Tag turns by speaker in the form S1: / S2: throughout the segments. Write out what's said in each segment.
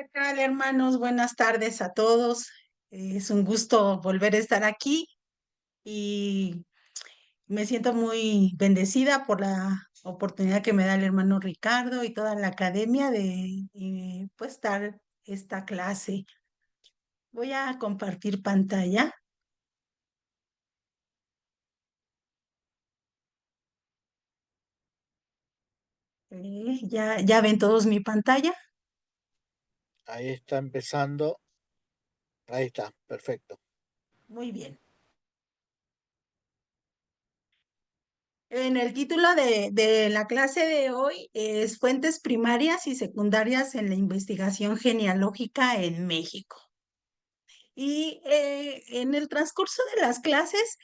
S1: ¿Qué tal, hermanos? Buenas tardes a todos. Es un gusto volver a estar aquí y me siento muy bendecida por la oportunidad que me da el hermano Ricardo y toda la academia de pues dar esta clase. Voy a compartir pantalla. Ya ven todos mi pantalla.
S2: Ahí está empezando. Ahí está, perfecto.
S1: Muy bien. En el título de la clase de hoy es Fuentes primarias y secundarias en la investigación genealógica en México. Y en el transcurso de las clases,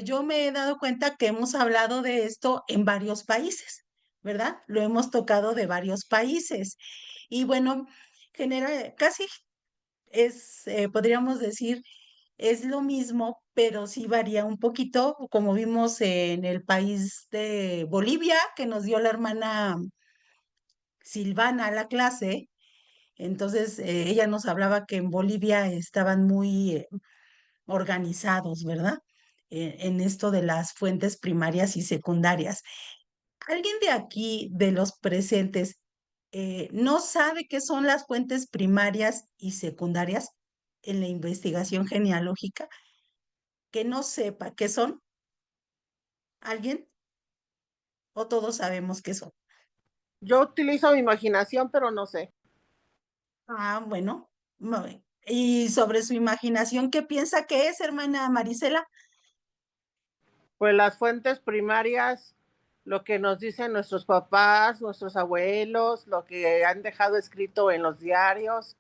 S1: yo me he dado cuenta que hemos hablado de esto en varios países, ¿verdad? Lo hemos tocado de varios países. Y bueno, casi podríamos decir, es lo mismo, pero sí varía un poquito, como vimos en el país de Bolivia, que nos dio la hermana Silvana a la clase. Entonces, ella nos hablaba que en Bolivia estaban muy organizados, ¿verdad? En esto de las fuentes primarias y secundarias. ¿Alguien de aquí, de los presentes, no sabe qué son las fuentes primarias y secundarias en la investigación genealógica? Que no sepa qué son, ¿alguien? ¿O todos sabemos qué son?
S3: Yo utilizo mi imaginación, pero no sé.
S1: Bueno. Y sobre su imaginación, ¿qué piensa que es, hermana Marisela?
S3: Pues las fuentes primarias, lo que nos dicen nuestros papás, nuestros abuelos, lo que han dejado escrito en los diarios,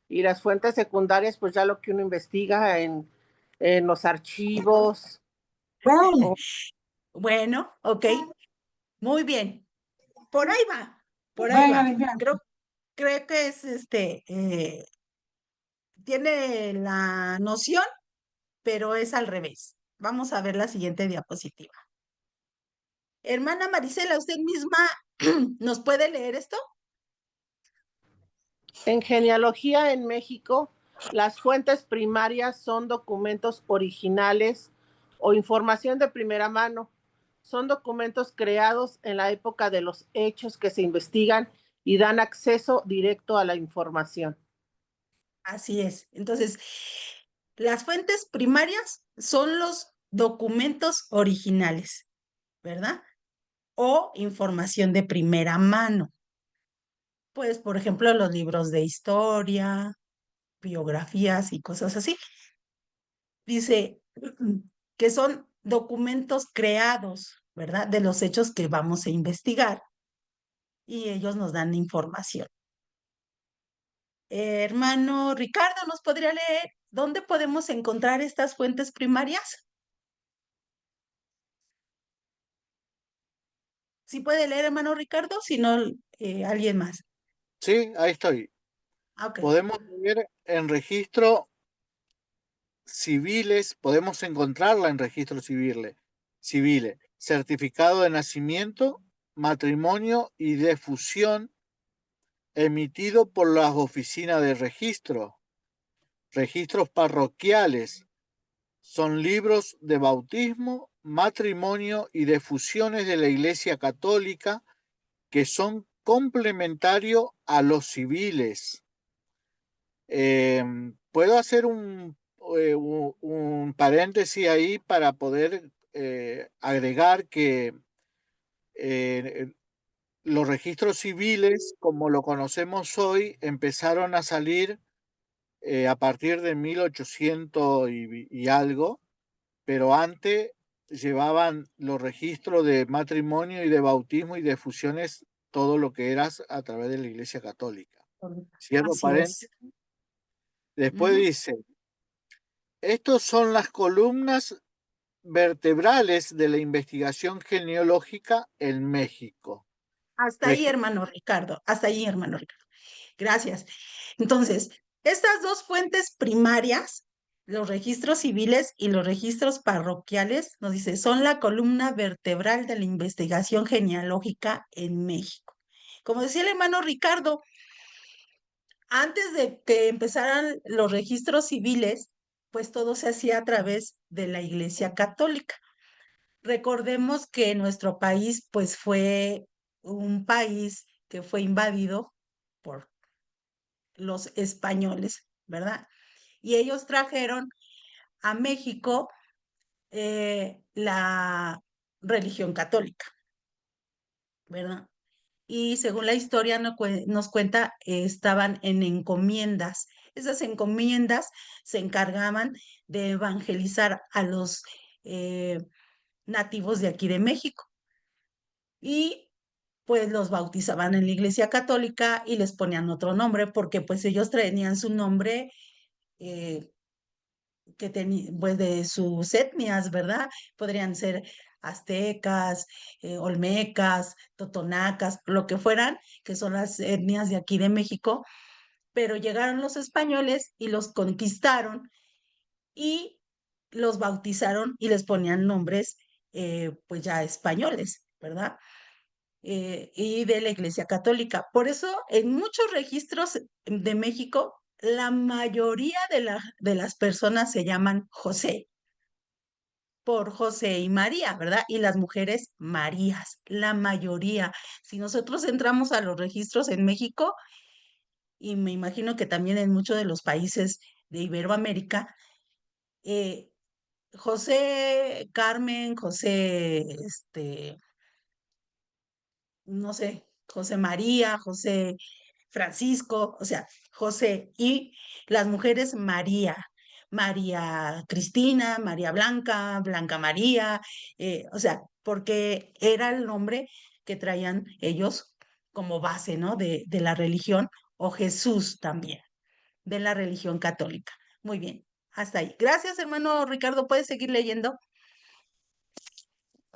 S3: y las fuentes secundarias, pues ya lo que uno investiga en los archivos.
S1: Bueno,
S3: O
S1: bueno, ok, muy bien. Por ahí va, por ahí va. Creo que es tiene la noción, pero es al revés. Vamos a ver la siguiente diapositiva. Hermana Marisela, ¿usted misma nos puede leer esto?
S3: en genealogía en México, las fuentes primarias son documentos originales o información de primera mano. Son documentos creados en la época de los hechos que se investigan y dan acceso directo a la información.
S1: Así es. Entonces, las fuentes primarias son los documentos originales, ¿verdad? O información de primera mano. Pues, por ejemplo, los libros de historia, biografías y cosas así. Dice que son documentos creados, ¿verdad? De los hechos que vamos a investigar y ellos nos dan información. Hermano Ricardo, ¿nos podría leer dónde podemos encontrar estas fuentes primarias? ¿Sí puede leer, hermano Ricardo? Si no, alguien más.
S2: Sí, ahí estoy.
S1: Ok.
S2: Podemos ver en registro civiles, podemos encontrarla en registros civiles, certificado de nacimiento, matrimonio y de fusión emitido por las oficinas de registro, registros parroquiales, son libros de bautismo, matrimonio y de fusiones de la Iglesia Católica que son complementarios a los civiles. Puedo hacer un paréntesis ahí para poder agregar que eh, los registros civiles, como lo conocemos hoy, empezaron a salir a partir de 1800 y algo, pero antes llevaban los registros de matrimonio y de bautismo y de fusiones, todo lo que eras a través de la Iglesia Católica. Cierro
S1: Así
S2: paréntesis.
S1: es.
S2: Después
S1: Ujú.
S2: dice, estos son las columnas vertebrales de la investigación genealógica en México.
S1: Hasta ahí,
S2: Regi-
S1: hermano Ricardo. Hasta ahí, hermano Ricardo. Gracias. Entonces, estas dos fuentes primarias, los registros civiles y los registros parroquiales, nos dice, son la columna vertebral de la investigación genealógica en México. Como decía el hermano Ricardo, antes de que empezaran los registros civiles, pues todo se hacía a través de la Iglesia Católica. Recordemos que nuestro país, pues fue un país que fue invadido por los españoles, ¿verdad? Y ellos trajeron a México la religión católica, ¿verdad? Y según la historia nos cuenta, estaban en encomiendas. Esas encomiendas se encargaban de evangelizar a los eh, nativos de aquí de México y pues los bautizaban en la iglesia católica y les ponían otro nombre porque pues ellos tenían su nombre eh, que pues de sus etnias, ¿verdad? Podrían ser aztecas, olmecas, totonacas, lo que fueran, que son las etnias de aquí de México, pero llegaron los españoles y los conquistaron y los bautizaron y les ponían nombres, pues ya españoles, ¿verdad? Y de la Iglesia Católica. Por eso, en muchos registros de México, la mayoría de las personas se llaman José, por José y María, ¿verdad? Y las mujeres Marías, la mayoría. Si nosotros entramos a los registros en México, y me imagino que también en muchos de los países de Iberoamérica, eh, José Carmen, José, no sé, José María, José Francisco, o sea, José y las mujeres María, María Cristina, María Blanca, Blanca María, o sea, porque era el nombre que traían ellos como base, ¿no? De la religión, o Jesús también, de la religión católica. Muy bien, hasta ahí. Gracias, hermano Ricardo. ¿Puedes seguir leyendo?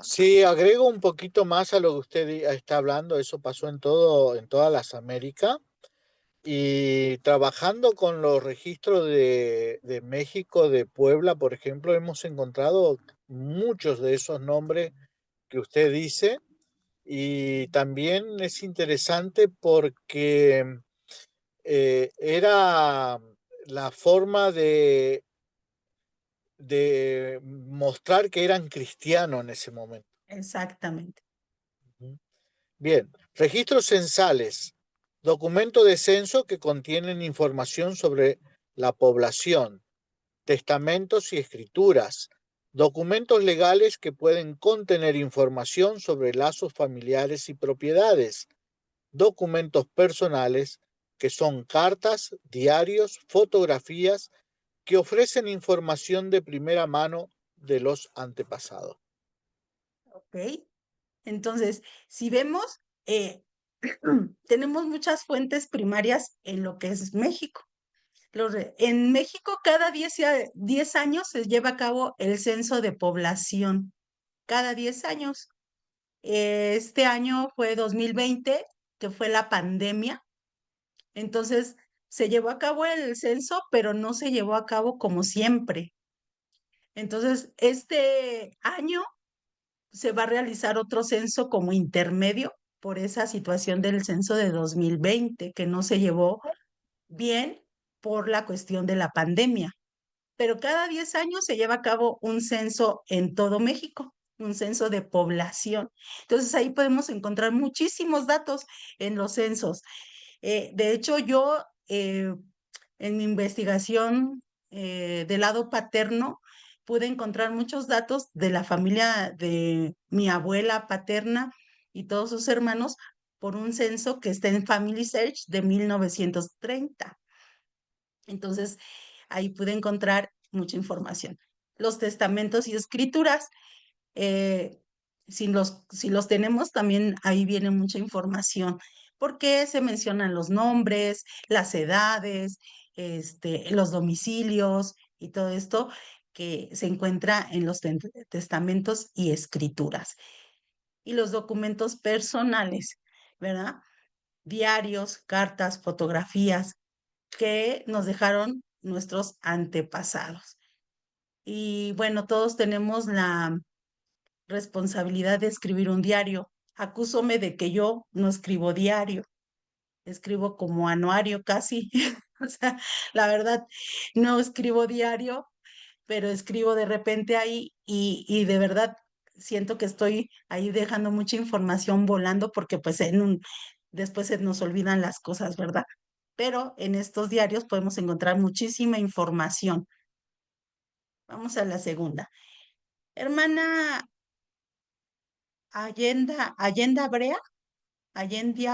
S2: Sí, agrego un poquito más a lo que usted está hablando. Eso pasó en todas las Américas. Y trabajando con los registros de México, de Puebla, por ejemplo, hemos encontrado muchos de esos nombres que usted dice. Y también es interesante porque era la forma de mostrar que eran cristianos en ese momento.
S1: Exactamente.
S2: Ujú. Bien, registros censales, documento de censo que contienen información sobre la población, testamentos y escrituras, documentos legales que pueden contener información sobre lazos familiares y propiedades, documentos personales que son cartas, diarios, fotografías que ofrecen información de primera mano de los antepasados.
S1: Ok. Entonces, si vemos, tenemos muchas fuentes primarias en lo que es México. En México cada 10 años se lleva a cabo el censo de población. Cada 10 años. Este año fue 2020, que fue la pandemia. Entonces, se llevó a cabo el censo, pero no se llevó a cabo como siempre. Entonces, este año se va a realizar otro censo como intermedio por esa situación del censo de 2020 que no se llevó bien por la cuestión de la pandemia. Pero cada 10 años se lleva a cabo un censo en todo México, un censo de población. Entonces ahí podemos encontrar muchísimos datos en los censos. De hecho, yo en mi investigación del lado paterno pude encontrar muchos datos de la familia de mi abuela paterna y todos sus hermanos por un censo que está en Family Search de 1930. Entonces, ahí pude encontrar mucha información. Los testamentos y escrituras, eh, si los tenemos, también ahí viene mucha información, porque se mencionan los nombres, las edades, los domicilios y todo esto que se encuentra en los testamentos y escrituras. Y los documentos personales, ¿verdad? Diarios, cartas, fotografías que nos dejaron nuestros antepasados. Y bueno, todos tenemos la responsabilidad de escribir un diario. Acúsome de que yo no escribo diario. escribo como anuario casi. O sea, la verdad, no escribo diario, pero escribo de repente ahí y de verdad siento que estoy ahí dejando mucha información volando porque pues después se nos olvidan las cosas, ¿verdad? Pero en estos diarios podemos encontrar muchísima información. Vamos a la segunda. Hermana Allende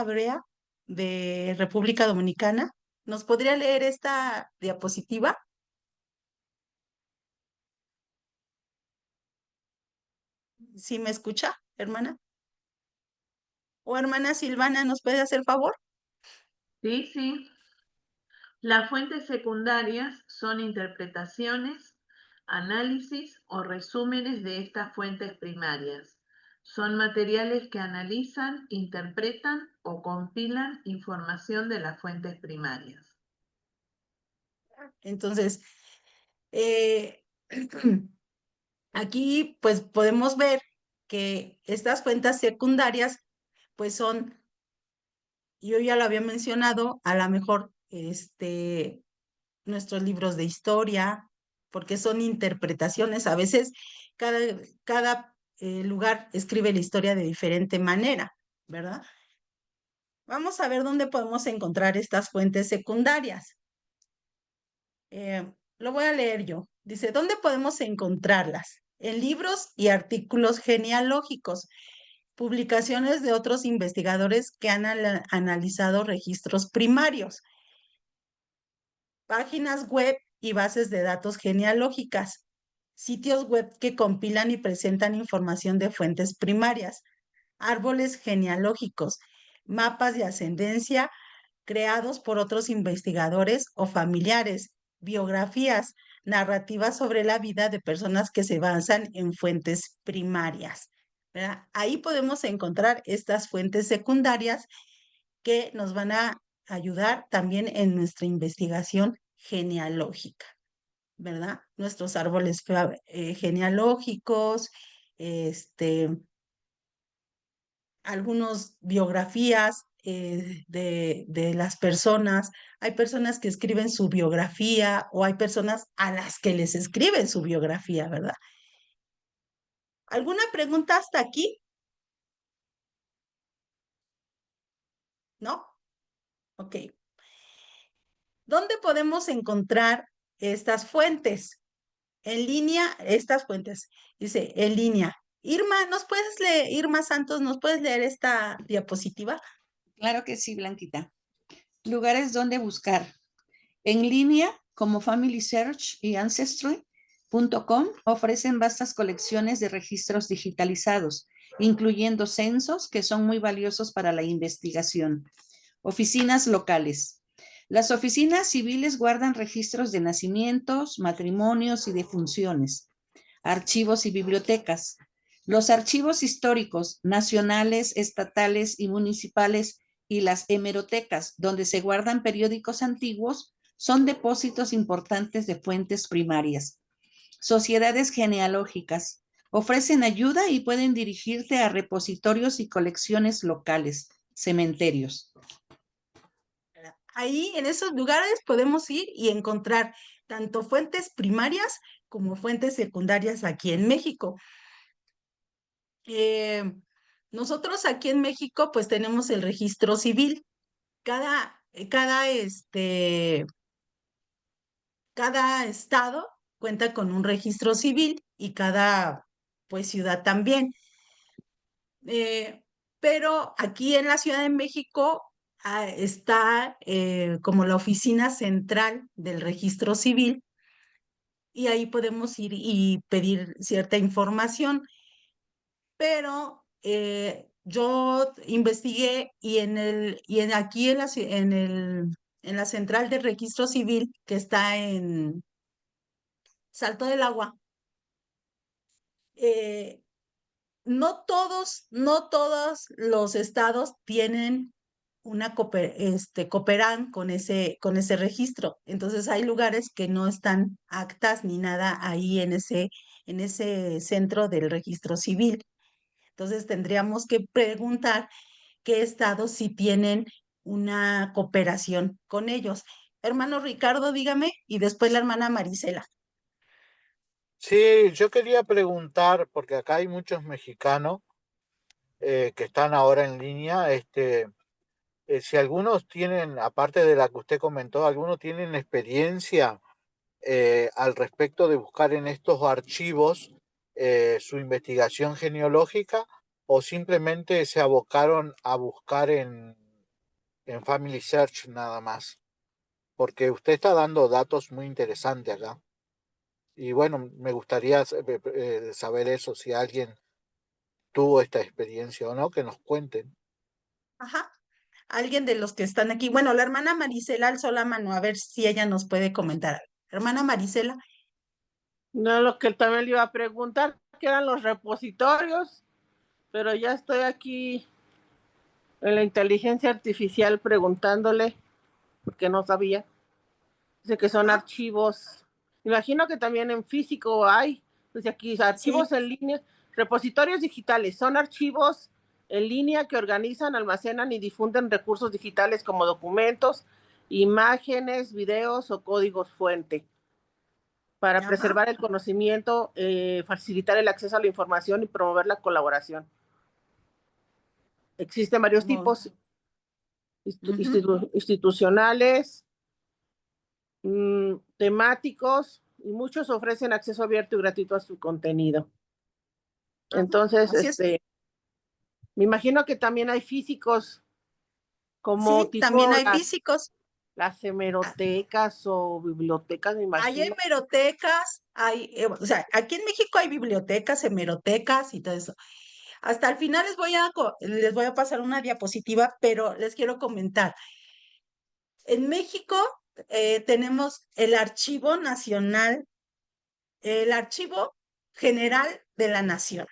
S1: Brea, de República Dominicana, ¿nos podría leer esta diapositiva? ¿Sí me escucha, hermana? O hermana Silvana, ¿nos puede hacer favor?
S4: Sí, sí. Las fuentes secundarias son interpretaciones, análisis o resúmenes de estas fuentes primarias. Son materiales que analizan, interpretan o compilan información de las fuentes primarias.
S1: Entonces, eh, aquí pues podemos ver que estas fuentes secundarias pues son, yo ya lo había mencionado, a lo mejor nuestros libros de historia, porque son interpretaciones. A veces cada, cada lugar escribe la historia de diferente manera, ¿verdad? Vamos a ver dónde podemos encontrar estas fuentes secundarias. Lo voy a leer yo. Dice, ¿dónde podemos encontrarlas? En libros y artículos genealógicos, publicaciones de otros investigadores que han analizado registros primarios, páginas web y bases de datos genealógicas, sitios web que compilan y presentan información de fuentes primarias, árboles genealógicos, mapas de ascendencia creados por otros investigadores o familiares, biografías, narrativas sobre la vida de personas que se basan en fuentes primarias, ¿verdad? Ahí podemos encontrar estas fuentes secundarias que nos van a ayudar también en nuestra investigación genealógica, ¿verdad? Nuestros árboles genealógicos, este, algunas biografías de las personas. Hay personas que escriben su biografía o hay personas a las que les escriben su biografía, ¿verdad? ¿Alguna pregunta hasta aquí? ¿No? Ok. ¿Dónde podemos encontrar estas fuentes? En línea, estas fuentes. Dice, en línea. Irma, ¿nos puedes leer, Irma Santos, ¿nos puedes leer esta diapositiva?
S5: Claro que sí, Blanquita. Lugares donde buscar. En línea, como Family Search y Ancestry.com, ofrecen vastas colecciones de registros digitalizados, incluyendo censos que son muy valiosos para la investigación. Oficinas locales. Las oficinas civiles guardan registros de nacimientos, matrimonios y defunciones. Archivos y bibliotecas. Los archivos históricos nacionales, estatales y municipales y las hemerotecas, donde se guardan periódicos antiguos, son depósitos importantes de fuentes primarias. Sociedades genealógicas. Ofrecen ayuda y pueden dirigirte a repositorios y colecciones locales, cementerios.
S1: Ahí en esos lugares podemos ir y encontrar tanto fuentes primarias como fuentes secundarias aquí en México. Eh, Nosotros aquí en México pues tenemos el registro civil. Cada estado cuenta con un registro civil y cada pues ciudad también. Eh, pero aquí en la Ciudad de México está como la oficina central del registro civil y ahí podemos ir y pedir cierta información. Pero yo investigué y aquí en la central del registro civil que está en Salto del Agua, eh, no todos los estados tienen cooperan con ese registro. Entonces hay lugares que no están actas ni nada ahí en ese centro del registro civil. Entonces tendríamos que preguntar qué estados sí tienen una cooperación con ellos. Hermano Ricardo, dígame, y después la hermana Marisela.
S2: Sí, yo quería preguntar, porque acá hay muchos mexicanos que están ahora en línea, si algunos tienen, aparte de la que usted comentó, algunos tienen experiencia al respecto de buscar en estos archivos su investigación genealógica, o simplemente se abocaron a buscar en Family Search nada más, porque usted está dando datos muy interesantes acá. Y bueno, me gustaría saber eso, si alguien tuvo esta experiencia o no, que nos cuenten.
S1: Ajá. Alguien de los que están aquí. Bueno, la hermana Marisela alzó la mano, a ver si ella nos puede comentar algo. Hermana Marisela.
S3: No, lo que también le iba a preguntar, que eran los repositorios, pero ya estoy aquí en la inteligencia artificial preguntándole, porque no sabía. Dice que son
S1: Ajá.
S3: archivos. Imagino que también en físico hay. Dice aquí, archivos
S1: Sí.
S3: en línea, repositorios digitales. Son archivos en línea que organizan, almacenan y difunden recursos digitales como documentos, imágenes, videos o códigos fuente para
S1: Ajá.
S3: preservar el conocimiento, facilitar el acceso a la información y promover la colaboración. Existen varios
S1: Muy.
S3: tipos
S1: Ujú.
S3: institucionales, temáticos, y muchos ofrecen acceso abierto y gratuito a su contenido.
S1: Ajá.
S3: Entonces,
S1: Así es.
S3: me imagino que también hay físicos como
S1: Sí, también
S3: tipo
S1: hay físicos.
S3: las
S1: Ah,
S3: hemerotecas o bibliotecas, me
S1: hay
S3: imagino.
S1: hemerotecas, o sea, aquí en México hay bibliotecas, hemerotecas y todo eso. Hasta el final les voy a pasar una diapositiva, pero les quiero comentar. En México tenemos el Archivo Nacional, el Archivo General de la Nación.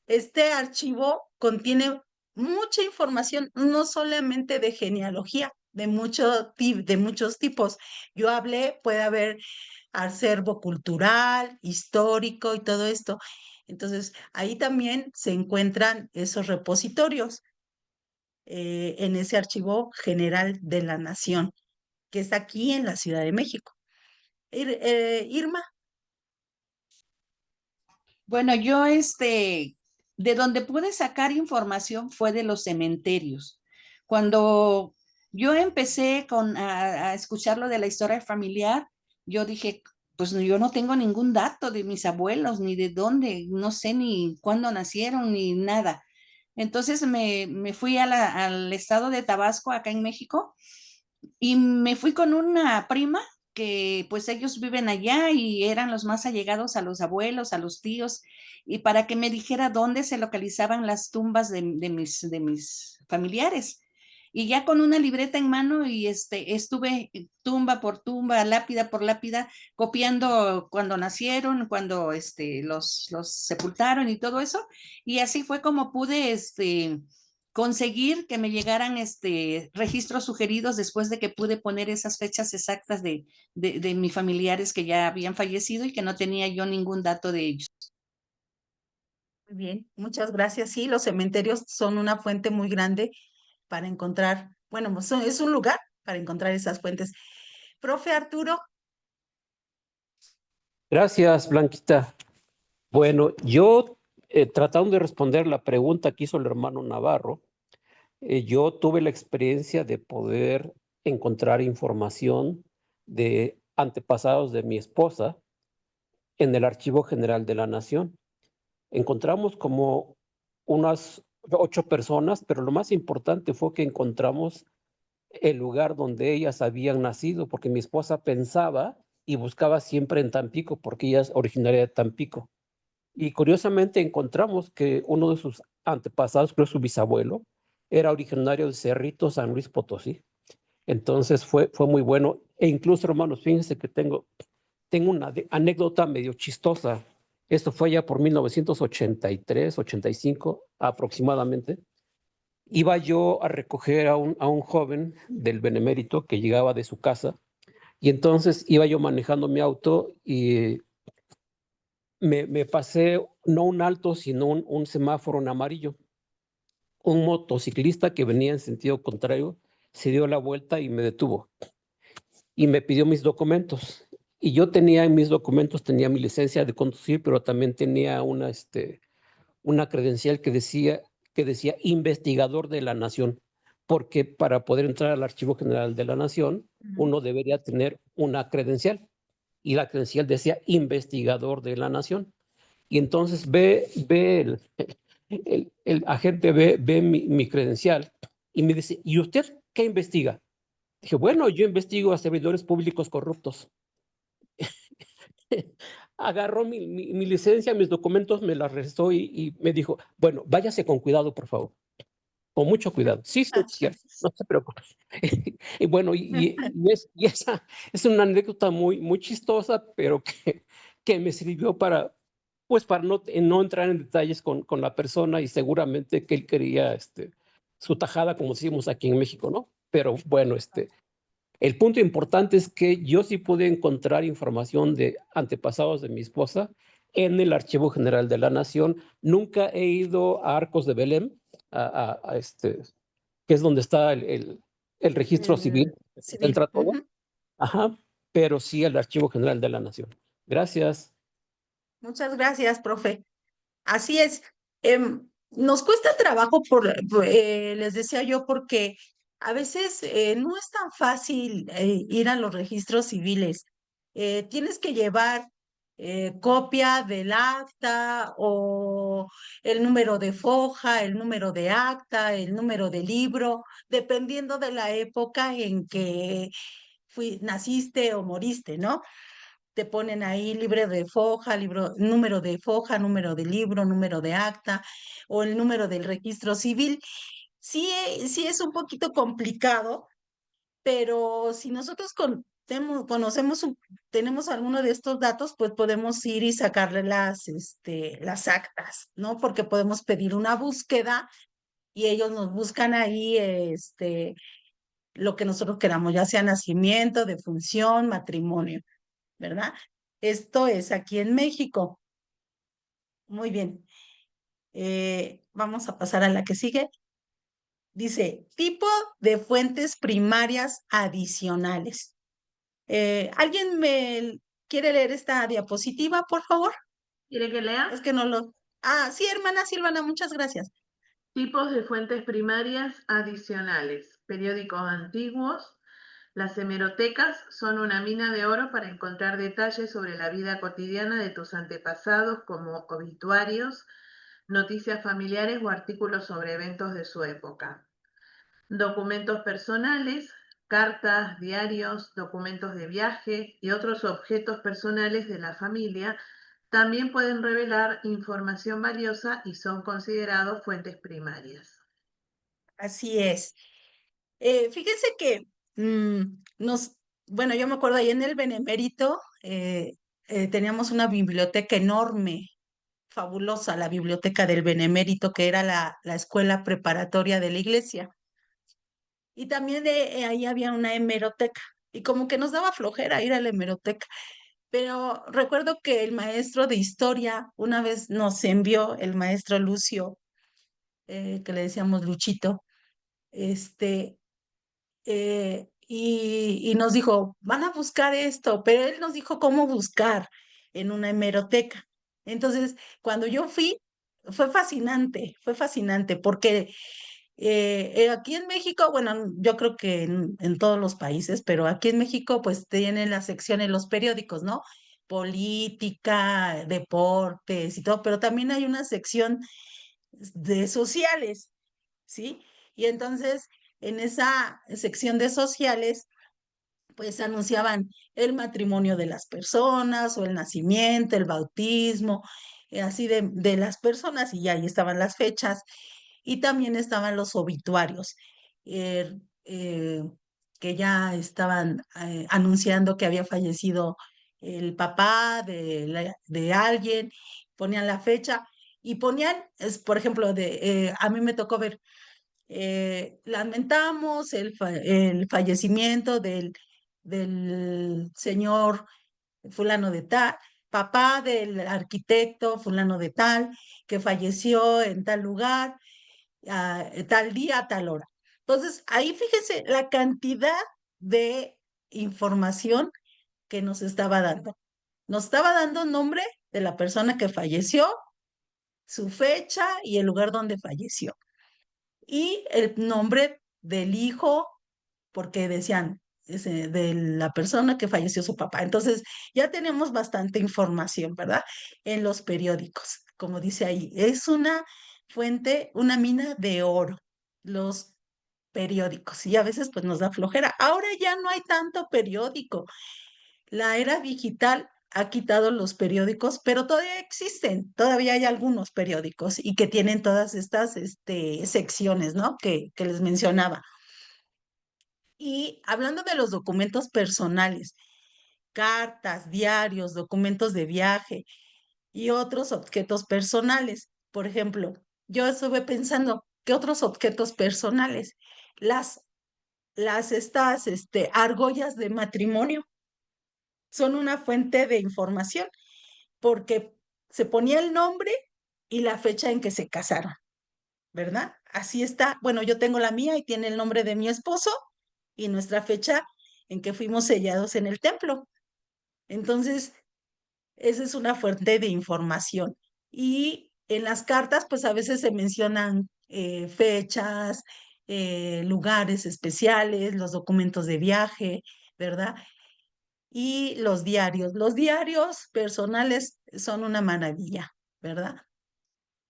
S1: Este archivo contiene mucha información, no solamente de genealogía, de muchos tipos. Yo hablé, puede haber acervo cultural, histórico y todo esto. Entonces, ahí también se encuentran esos repositorios en ese archivo general de la Nación, que está aquí en la Ciudad de México. Irma.
S5: Bueno, yo de donde pude sacar información fue de los cementerios. Cuando yo empecé a escuchar lo de la historia familiar, yo dije, pues yo no tengo ningún dato de mis abuelos, ni de dónde, no sé ni cuándo nacieron, ni nada. Entonces me fui al estado de Tabasco, acá en México, y me fui con una prima que pues ellos viven allá y eran los más allegados a los abuelos, a los tíos, y para que me dijera dónde se localizaban las tumbas de mis familiares. Y ya con una libreta en mano y estuve tumba por tumba, lápida por lápida, copiando cuando nacieron, cuando los sepultaron y todo eso. Y así fue como pude conseguir que me llegaran registros sugeridos después de que pude poner esas fechas exactas de mis familiares que ya habían fallecido y que no tenía yo ningún dato de ellos.
S1: Muy bien, muchas gracias. Sí, los cementerios son una fuente muy grande para encontrar, bueno, es un lugar para encontrar esas fuentes. Profe Arturo.
S6: Gracias, Blanquita. Bueno, yo tratando de responder la pregunta que hizo el hermano Navarro, yo tuve la experiencia de poder encontrar información de antepasados de mi esposa en el Archivo General de la Nación. Encontramos como unas 8 personas, pero lo más importante fue que encontramos el lugar donde ellas habían nacido, porque mi esposa pensaba y buscaba siempre en Tampico, porque ella es originaria de Tampico. Y curiosamente encontramos que uno de sus antepasados, creo su bisabuelo, era originario de Cerrito, San Luis Potosí. Entonces fue muy bueno. E incluso, hermanos, fíjense que tengo una anécdota medio chistosa. Esto fue ya por 1983, 85 aproximadamente. Iba yo a recoger a un joven del Benemérito que llegaba de su casa, y entonces iba yo manejando mi auto y me pasé no un alto, sino un semáforo en amarillo. Un motociclista que venía en sentido contrario se dio la vuelta y me detuvo y me pidió mis documentos. Y yo tenía en mis documentos, tenía mi licencia de conducir, pero también tenía una credencial que decía investigador de la Nación, porque para poder entrar al Archivo General de la Nación, uno debería tener una credencial, y la credencial decía investigador de la Nación. Y entonces el agente ve mi credencial y me dice, ¿y usted qué investiga? Dije, bueno, yo investigo a servidores públicos corruptos. Agarró mi licencia, mis documentos, me la regresó y me dijo, bueno, váyase con cuidado, por favor. Con mucho cuidado. Sí, sí, es cierto, no se preocupe. Y bueno, esa es una anécdota muy chistosa, pero que me sirvió pues para no entrar en detalles con la persona, y seguramente que él quería su tajada, como decimos aquí en México, ¿no? Pero bueno, el punto importante es que yo sí pude encontrar información de antepasados de mi esposa en el Archivo General de la Nación. Nunca he ido a Arcos de Belém, que es donde está el registro civil, que
S1: Civil.
S6: entra todo. Ajá, pero sí al Archivo General de la Nación. Gracias.
S1: Muchas gracias, profe. Así es. Nos cuesta trabajo les decía yo, porque a veces no es tan fácil ir a los registros civiles. Tienes que llevar copia del acta o el número de foja, el número de acta, el número de libro, dependiendo de la época en que naciste o moriste, ¿no? Te ponen ahí libre de foja, número de foja, número de libro, número de acta o el número del registro civil. Sí, sí es un poquito complicado, pero si nosotros tenemos alguno de estos datos, pues podemos ir y sacarle las actas, ¿no? Porque podemos pedir una búsqueda y ellos nos buscan ahí, lo que nosotros queramos, ya sea nacimiento, defunción, matrimonio, ¿verdad? Esto es aquí en México. Muy bien. Vamos a pasar a la que sigue. Dice, tipo de fuentes primarias adicionales. ¿Alguien me quiere leer esta diapositiva, por favor?
S4: ¿Quiere que lea?
S1: Es que no lo... Ah, sí, hermana Silvana, muchas gracias.
S4: Tipos de fuentes primarias adicionales. Periódicos antiguos. Las hemerotecas son una mina de oro para encontrar detalles sobre la vida cotidiana de tus antepasados, como obituarios, noticias familiares o artículos sobre eventos de su época. Documentos personales, cartas, diarios, documentos de viaje y otros objetos personales de la familia también pueden revelar información valiosa y son considerados fuentes primarias.
S1: Así es. Fíjense que bueno, yo me acuerdo ahí en el Benemérito, teníamos una biblioteca enorme, fabulosa, la biblioteca del Benemérito, que era la escuela preparatoria de la iglesia. Y también ahí había una hemeroteca. Y como que nos daba flojera ir a la hemeroteca. Pero recuerdo que el maestro de historia una vez nos envió, el maestro Lucio, que le decíamos Luchito, y nos dijo, van a buscar esto, pero él nos dijo cómo buscar en una hemeroteca. Entonces, cuando yo fui, fue fascinante, porque aquí en México, bueno, yo creo que en todos los países, pero aquí en México, pues tienen la sección en los periódicos, ¿no? Política, deportes y todo, pero también hay una sección de sociales, ¿sí? Y entonces, en esa sección de sociales, pues anunciaban el matrimonio de las personas o el nacimiento, el bautismo, así de las personas, y ahí estaban las fechas, y también estaban los obituarios, eh, eh, que ya estaban anunciando que había fallecido el papá de alguien, ponían la fecha y ponían, por ejemplo, a mí me tocó ver, lamentamos el fallecimiento del señor fulano de tal, papá del arquitecto fulano de tal, que falleció en tal lugar, tal día, a tal hora. Entonces, ahí fíjense la cantidad de información que nos estaba dando. Nos estaba dando nombre de la persona que falleció, su fecha y el lugar donde falleció. Y el nombre del hijo, porque decían de la persona que falleció su papá. Entonces, ya tenemos bastante información, ¿verdad? En los periódicos, como dice ahí. Es una fuente, una mina de oro, los periódicos. Y a veces pues nos da flojera. Ahora ya no hay tanto periódico. La era digital ha quitado los periódicos, pero todavía existen, todavía hay algunos periódicos y que tienen todas estas secciones, ¿no? Que les mencionaba. Y hablando de los documentos personales, cartas, diarios, documentos de viaje y otros objetos personales. Por ejemplo, yo estuve pensando, ¿qué otros objetos personales? Las, estas argollas de matrimonio son una fuente de información porque se ponía el nombre y la fecha en que se casaron, ¿verdad? Así está. Bueno, yo tengo la mía y tiene el nombre de mi esposo y nuestra fecha en que fuimos sellados en el templo. Entonces, esa es una fuente de información. Y en las cartas, pues a veces se mencionan fechas, lugares especiales, los documentos de viaje, ¿verdad? Y los diarios. Los diarios personales son una maravilla, ¿verdad?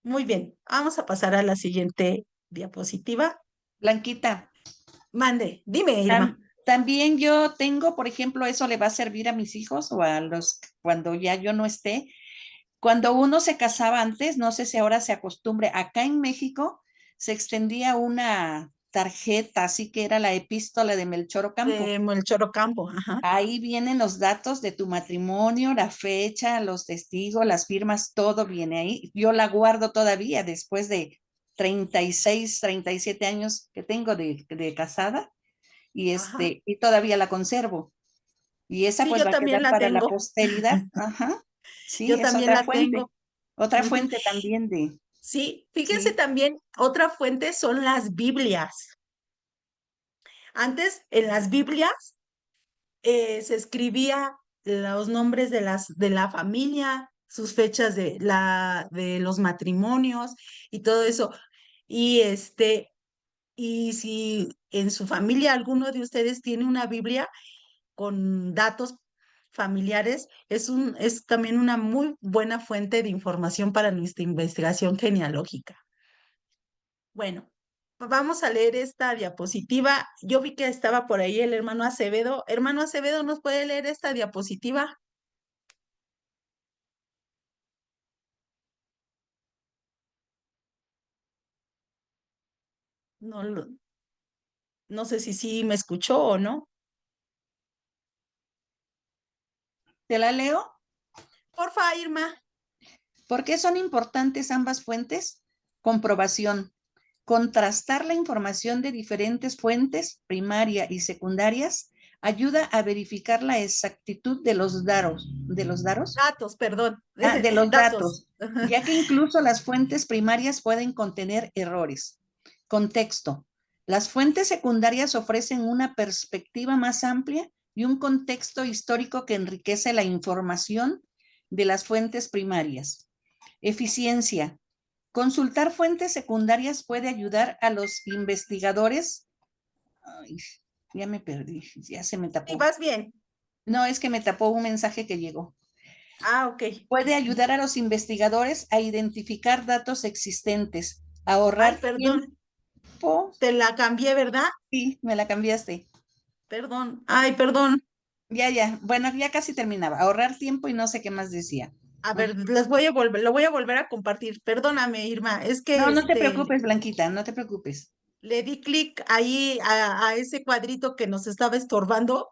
S1: Muy bien, vamos a pasar a la siguiente diapositiva.
S5: Blanquita,
S1: Mande, dime, Irma.
S5: también yo tengo, por ejemplo, eso le va a servir a mis hijos o a los cuando ya yo no esté. Cuando uno se casaba antes, no sé si ahora se acostumbre, acá en México se extendía una tarjeta, así que era la epístola de Melchor Ocampo.
S1: De Melchor Ocampo, ajá.
S5: Ahí vienen los datos de tu matrimonio, la fecha, los testigos, las firmas, todo viene ahí. Yo la guardo todavía después de 36, 37 años que tengo de casada y,
S1: Ajá.
S5: y todavía la conservo. Y esa
S1: Sí,
S5: pues
S1: yo
S5: va a
S1: también
S5: quedar
S1: la
S5: para la
S1: tengo.
S5: posteridad. Ajá. Sí,
S1: Yo
S5: es
S1: también la tengo.
S5: otra
S1: Ujú.
S5: fuente también de,
S1: Sí, fíjense
S5: sí,
S1: también, otra fuente son las Biblias. Antes, en las Biblias, se escribía los nombres de la familia, sus fechas de los matrimonios y todo eso. Y y si en su familia alguno de ustedes tiene una Biblia con datos familiares, es también una muy buena fuente de información para nuestra investigación genealógica. Bueno, vamos a leer esta diapositiva. Yo vi que estaba por ahí el hermano Acevedo. Hermano Acevedo, ¿nos puede leer esta diapositiva? No, no sé si sí me escuchó o no.
S5: ¿te la leo?
S1: Porfa, Irma.
S5: ¿Por qué son importantes ambas fuentes? Comprobación. Contrastar la información de diferentes fuentes, primaria y secundarias, ayuda a verificar la exactitud de los datos. ¿De los datos?
S1: Datos, perdón.
S5: Ah, de los
S1: Datos.
S5: datos, ya que incluso las fuentes primarias pueden contener errores. Contexto. Las fuentes secundarias ofrecen una perspectiva más amplia y un contexto histórico que enriquece la información de las fuentes primarias. Eficiencia. Consultar fuentes secundarias puede ayudar a los investigadores. Ay, ya me perdí, ya se me
S1: Sí,
S5: tapó.
S1: vas bien.
S5: No, es que me tapó un mensaje que llegó.
S1: Ah, ok.
S5: Puede ayudar a los investigadores a identificar datos existentes, a
S1: Ay,
S5: ahorrar
S1: perdón.
S5: tiempo.
S1: Te la cambié, ¿verdad?
S5: Sí, me la cambiaste.
S1: Perdón. Ay, perdón.
S5: Ya. Bueno, ya casi terminaba. Ahorrar tiempo y no sé qué más decía.
S1: A ver, les voy a volver, lo voy a volver a compartir. Perdóname, Irma, es que
S5: No, no te preocupes, Blanquita, no te preocupes.
S1: le di clic ahí a ese cuadrito que nos estaba estorbando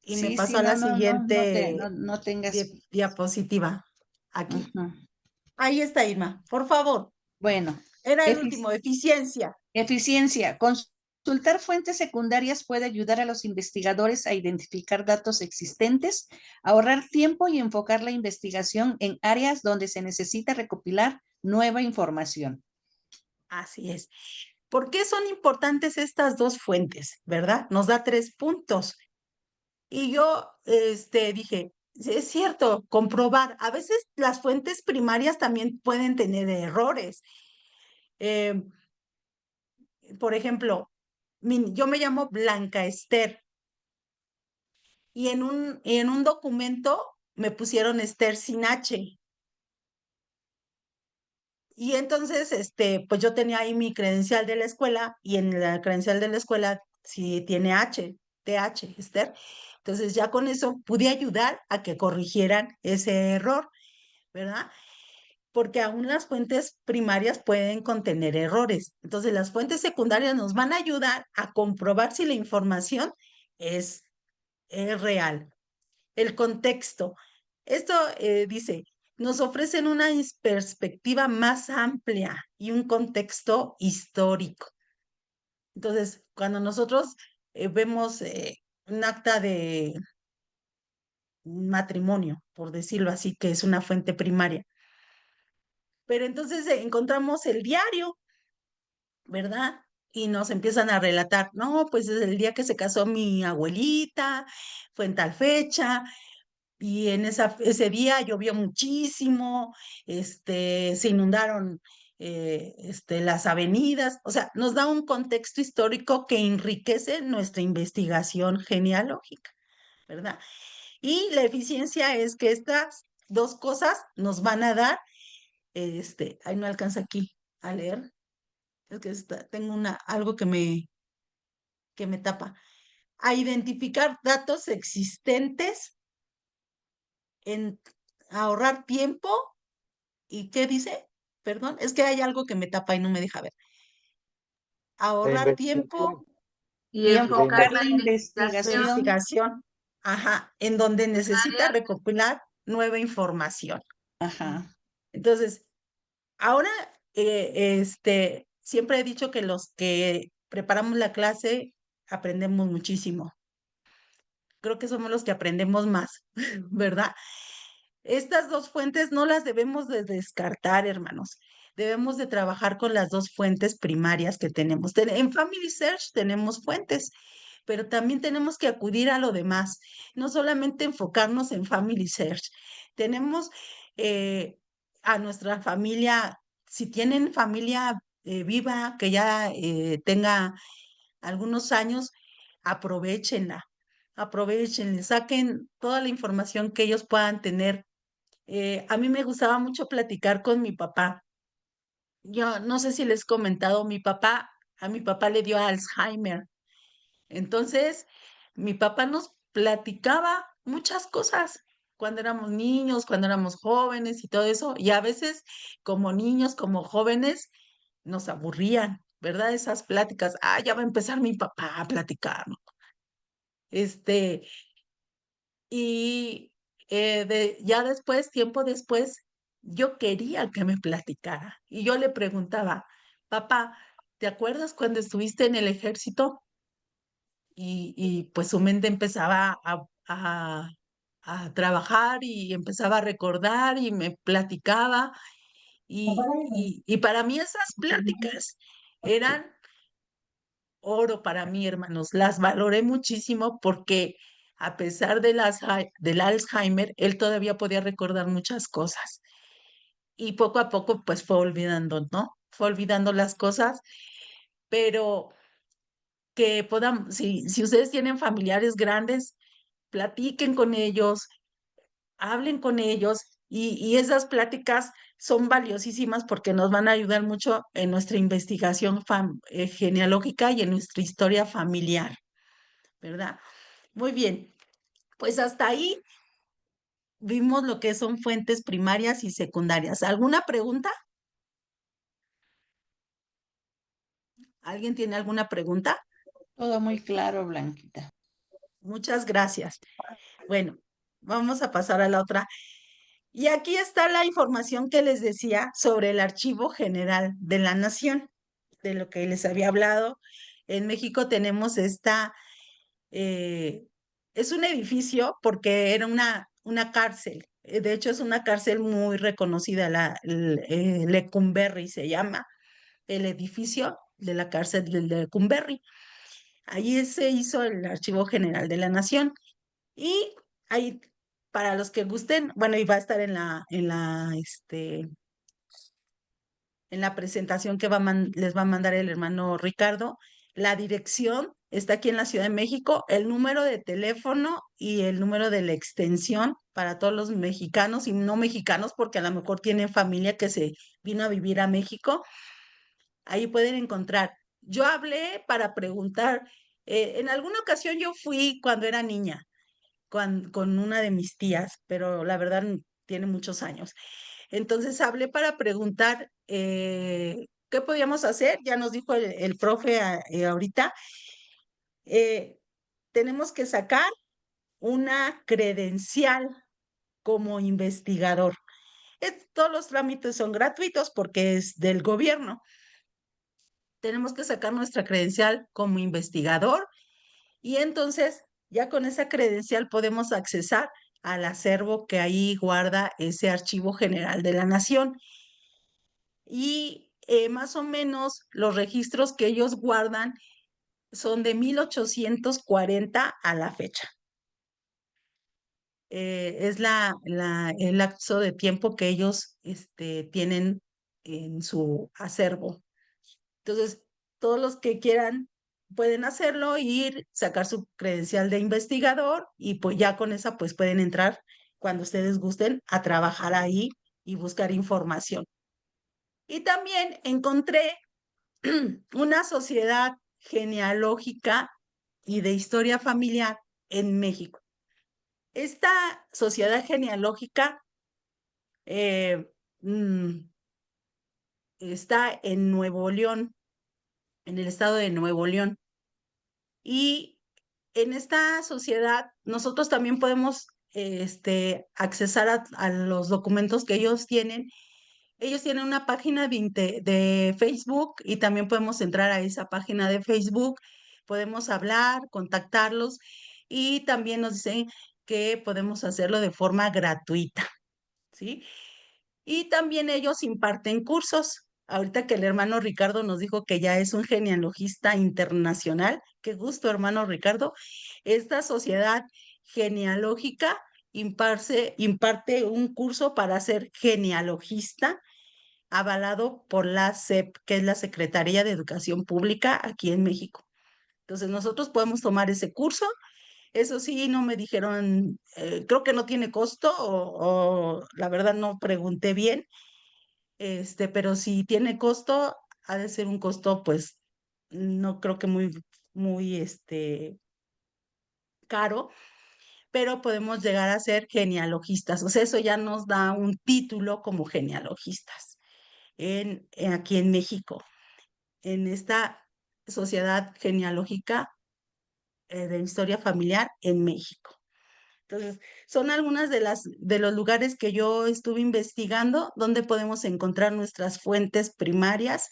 S1: y me
S5: Sí,
S1: pasó
S5: sí,
S1: a la
S5: no,
S1: siguiente
S5: no tengas.
S1: diapositiva. Aquí.
S5: Ujú.
S1: Ahí está, Irma. Por favor.
S5: Bueno,
S1: Era el
S5: efic-
S1: último, eficiencia.
S5: eficiencia. Consultar fuentes secundarias puede ayudar a los investigadores a identificar datos existentes, ahorrar tiempo y enfocar la investigación en áreas donde se necesita recopilar nueva información.
S1: Así es. ¿Por qué son importantes estas dos fuentes, verdad? Nos da 3 puntos. Y yo dije, "Sí, es cierto, comprobar. A veces las fuentes primarias también pueden tener errores. Eh, por ejemplo, yo me llamo Blanca Esther y en un documento me pusieron Esther sin H. Y entonces, pues yo tenía ahí mi credencial de la escuela y en la credencial de la escuela sí tiene H, TH, Esther. Entonces ya con eso pude ayudar a que corrigieran ese error, ¿verdad? Porque aún las fuentes primarias pueden contener errores. Entonces las fuentes secundarias nos van a ayudar a comprobar si la información es, es real. El contexto. Esto dice, nos ofrecen una perspectiva más amplia y un contexto histórico. Entonces, cuando nosotros vemos un acta de matrimonio, por decirlo así, que es una fuente primaria, pero entonces encontramos el diario, ¿verdad? Y nos empiezan a relatar, no, pues desde el día que se casó mi abuelita, fue en tal fecha, y en ese día llovió muchísimo, se inundaron las avenidas, o sea, nos da un contexto histórico que enriquece nuestra investigación genealógica, ¿verdad? Y la eficiencia es que estas dos cosas nos van a dar, ahí no alcanza aquí a leer, es que tengo algo que me tapa, a identificar datos existentes en ahorrar tiempo. ¿Y qué dice? Perdón, es que hay algo que me tapa y no me deja ver.
S2: La
S1: Ahorrar
S2: investigación
S1: tiempo
S4: Y
S5: Y
S2: y la
S4: enfocar
S5: enfocar
S4: la
S5: la
S1: de
S4: investigación
S5: investigación.
S1: investigación, ajá, en donde
S4: en
S1: necesita
S4: áreas.
S1: recopilar nueva información.
S5: Ajá.
S1: Entonces, ahora, siempre he dicho que los que preparamos la clase aprendemos muchísimo. Creo que somos los que aprendemos más, ¿verdad? Estas dos fuentes no las debemos de descartar, hermanos. Debemos de trabajar con las dos fuentes primarias que tenemos. En Family Search tenemos fuentes, pero también tenemos que acudir a lo demás, no solamente enfocarnos en Family Search. Tenemos a nuestra familia, si tienen familia viva, que ya tenga algunos años, aprovechenla, aprovechenle, saquen toda la información que ellos puedan tener. A mí me gustaba mucho platicar con mi papá. Yo no sé si les he comentado, a mi papá le dio Alzheimer. Entonces, mi papá nos platicaba muchas cosas cuando éramos niños, cuando éramos jóvenes y todo eso. Y a veces, como niños, como jóvenes, nos aburrían, ¿verdad? Esas pláticas. Ah, ya va a empezar mi papá a platicar, ¿no? Este, Y ya después, tiempo después, yo quería que me platicara. Y yo le preguntaba, papá, ¿te acuerdas cuando estuviste en el ejército? Y pues su mente empezaba a trabajar y empezaba a recordar y me platicaba. Y para mí esas pláticas eran oro para mí, hermanos. Las valoré muchísimo porque a pesar del Alzheimer, él todavía podía recordar muchas cosas. Y poco a poco, pues fue olvidando, ¿no? Fue olvidando las cosas, pero que podamos, si ustedes tienen familiares grandes, platiquen con ellos, hablen con ellos y esas pláticas son valiosísimas porque nos van a ayudar mucho en nuestra investigación genealógica y en nuestra historia familiar. ¿Verdad? Muy bien, pues hasta ahí vimos lo que son fuentes primarias y secundarias. ¿Alguna pregunta? ¿Alguien tiene alguna pregunta?
S5: Todo muy claro, Blanquita.
S1: Muchas gracias. Bueno, vamos a pasar a la otra. Y aquí está la información que les decía sobre el Archivo General de la Nación, de lo que les había hablado. En México tenemos eh, es un edificio porque era una cárcel. De hecho, es una cárcel muy reconocida, Lecumberri se llama el edificio. de la cárcel de Lecumberri. Ahí se hizo el Archivo General de la Nación. Y ahí, para los que gusten, bueno, y va a estar en la presentación que les va a mandar el hermano Ricardo. La dirección está aquí en la Ciudad de México, el número de teléfono y el número de la extensión para todos los mexicanos y no mexicanos, porque a lo mejor tienen familia que se vino a vivir a México. Ahí pueden encontrar. Yo hablé para preguntar, en alguna ocasión yo fui cuando era niña con una de mis tías, pero la verdad tiene muchos años. Entonces hablé para preguntar qué podíamos hacer. Ya nos dijo el profe ahorita. eh, Tenemos que sacar una credencial como investigador. Todos los trámites son gratuitos porque es del gobierno. Tenemos que sacar nuestra credencial como investigador y entonces ya con esa credencial podemos accesar al acervo que ahí guarda ese Archivo General de la Nación. Y más o menos los registros que ellos guardan son de 1840 a la fecha. Es el lapso de tiempo que ellos tienen en su acervo. Entonces, todos los que quieran pueden hacerlo, ir, sacar su credencial de investigador y pues ya con esa pues pueden entrar cuando ustedes gusten a trabajar ahí y buscar información. Y también encontré una sociedad genealógica y de historia familiar en México. Esta sociedad genealógica eh, mm, está en Nuevo León, en el estado de Nuevo León. Y en esta sociedad nosotros también podemos accesar a los documentos que ellos tienen. Ellos tienen una página de Facebook y también podemos entrar a esa página de Facebook, podemos hablar, contactarlos y también nos dicen que podemos hacerlo de forma gratuita, ¿sí? Y también ellos imparten cursos. Ahorita que el hermano Ricardo nos dijo que ya es un genealogista internacional, qué gusto, hermano Ricardo. Esta sociedad genealógica imparte un curso para ser genealogista avalado por la SEP, que es la Secretaría de Educación Pública aquí en México. Entonces, nosotros podemos tomar ese curso. Eso sí, no me dijeron, creo que no tiene costo o la verdad no pregunté bien, pero si tiene costo, ha de ser un costo, pues, no creo que muy, caro, pero podemos llegar a ser genealogistas. O sea, eso ya nos da un título como genealogistas aquí en México, en esta sociedad genealógica de historia familiar en México. Entonces, son algunas de los lugares que yo estuve investigando donde podemos encontrar nuestras fuentes primarias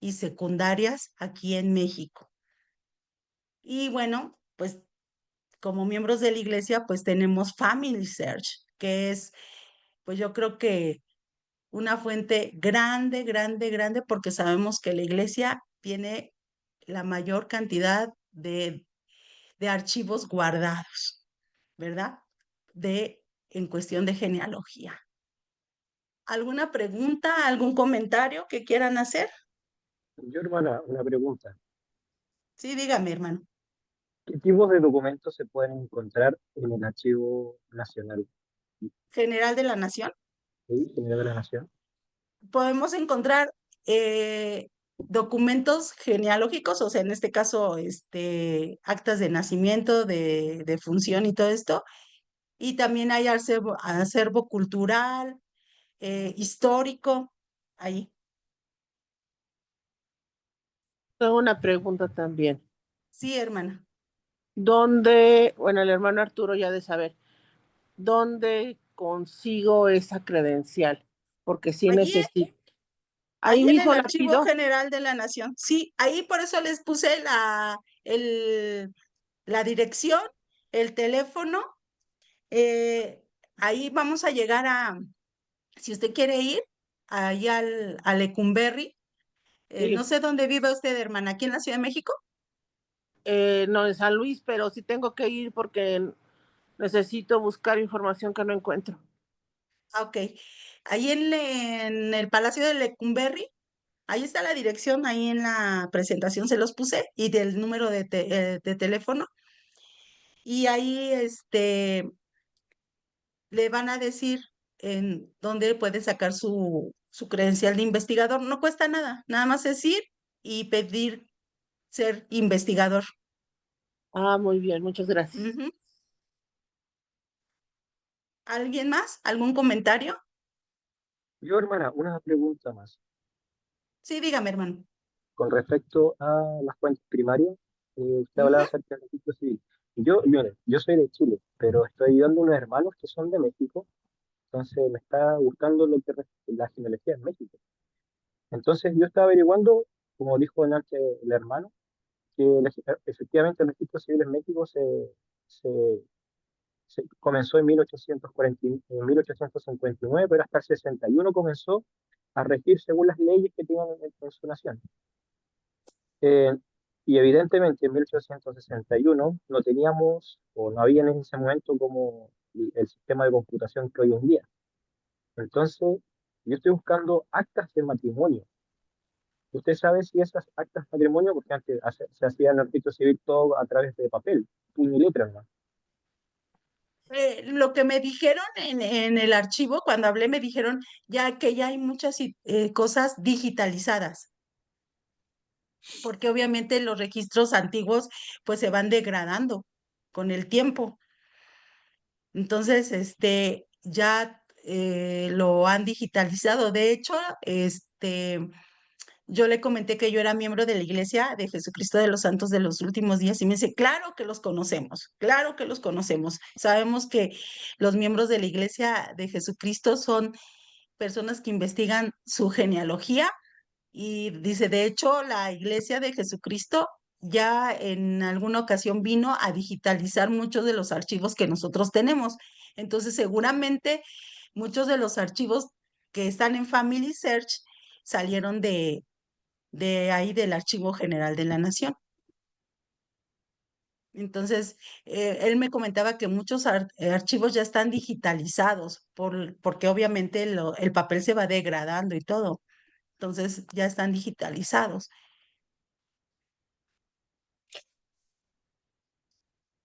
S1: y secundarias aquí en México. Y bueno, pues como miembros de la iglesia, pues tenemos Family Search, que es, pues yo creo que una fuente grande, grande, grande, porque sabemos que la iglesia tiene la mayor cantidad de archivos guardados, ¿verdad? En cuestión de genealogía. ¿Alguna pregunta, algún comentario que quieran hacer?
S7: Yo, hermana, una pregunta.
S1: Sí, dígame, hermano.
S7: ¿Qué tipos de documentos se pueden encontrar en el Archivo Nacional?
S1: General de la Nación.
S7: ¿Sí? General de la Nación.
S1: Podemos encontrar documentos genealógicos, o sea, en este caso, actas de nacimiento, de función y todo esto. Y también hay acervo cultural, histórico, ahí.
S3: Tengo una pregunta también.
S1: Sí, hermana.
S3: ¿Dónde, bueno, el hermano Arturo ya de saber, dónde consigo esa credencial? Porque sí
S1: Allí,
S3: necesito. Ahí
S1: ahí en el
S3: mismo la
S1: Archivo
S3: pido.
S1: General de la Nación. Sí, ahí por eso les puse la dirección, el teléfono. Ahí vamos a llegar si usted quiere ir, ahí al Lecumberri,
S3: Sí,
S1: No sé dónde vive usted, hermana, ¿aquí en la Ciudad de México?
S3: no en San Luis, pero sí tengo que ir porque necesito buscar información que no encuentro.
S1: Ah, ok. Ahí en el Palacio de Lecumberri, ahí está la dirección, ahí en la presentación se los puse y del número de teléfono. Y ahí le van a decir en dónde puede sacar su credencial de investigador. No cuesta nada, nada más es ir y pedir ser investigador.
S3: Ah, muy bien, muchas gracias.
S1: Ujú. ¿Alguien más? ¿Algún comentario?
S7: Yo, hermana, una pregunta más.
S1: Sí, dígame, hermano.
S7: Con respecto a las fuentes primarias, usted
S1: Ujú.
S7: hablaba acerca del registro civil. Mire, yo soy de Chile, pero estoy ayudando a unos hermanos que son de México, entonces me está gustando la genealogía en México. Entonces yo estaba averiguando, como dijo antes el hermano, que efectivamente el registro civil en México se, comenzó en en 1859, pero hasta el 61 comenzó a regir según las leyes que tienen en su nación. Eh, y evidentemente en 1861 no teníamos o no había en ese momento como el sistema de computación que hoy en día. Entonces, yo estoy buscando actas de matrimonio. ¿Usted sabe si esas actas de matrimonio, porque antes se hacía en el registro civil todo a través de papel, puño y letra, ¿no?
S1: Lo que me dijeron en el archivo, cuando hablé, me dijeron ya que ya hay muchas cosas digitalizadas, porque obviamente los registros antiguos pues se van degradando con el tiempo. Entonces, ya lo han digitalizado. De hecho, yo le comenté que yo era miembro de la Iglesia de Jesucristo de los Santos de los Últimos Días y me dice, claro que los conocemos, claro que los conocemos. Sabemos que los miembros de la Iglesia de Jesucristo son personas que investigan su genealogía y dice, de hecho, la Iglesia de Jesucristo ya en alguna ocasión vino a digitalizar muchos de los archivos que nosotros tenemos. Entonces, seguramente muchos de los archivos que están en Family Search salieron de ahí del Archivo General de la Nación. Entonces, él me comentaba que muchos archivos ya están digitalizados porque obviamente el papel se va degradando y todo. Entonces, ya están digitalizados.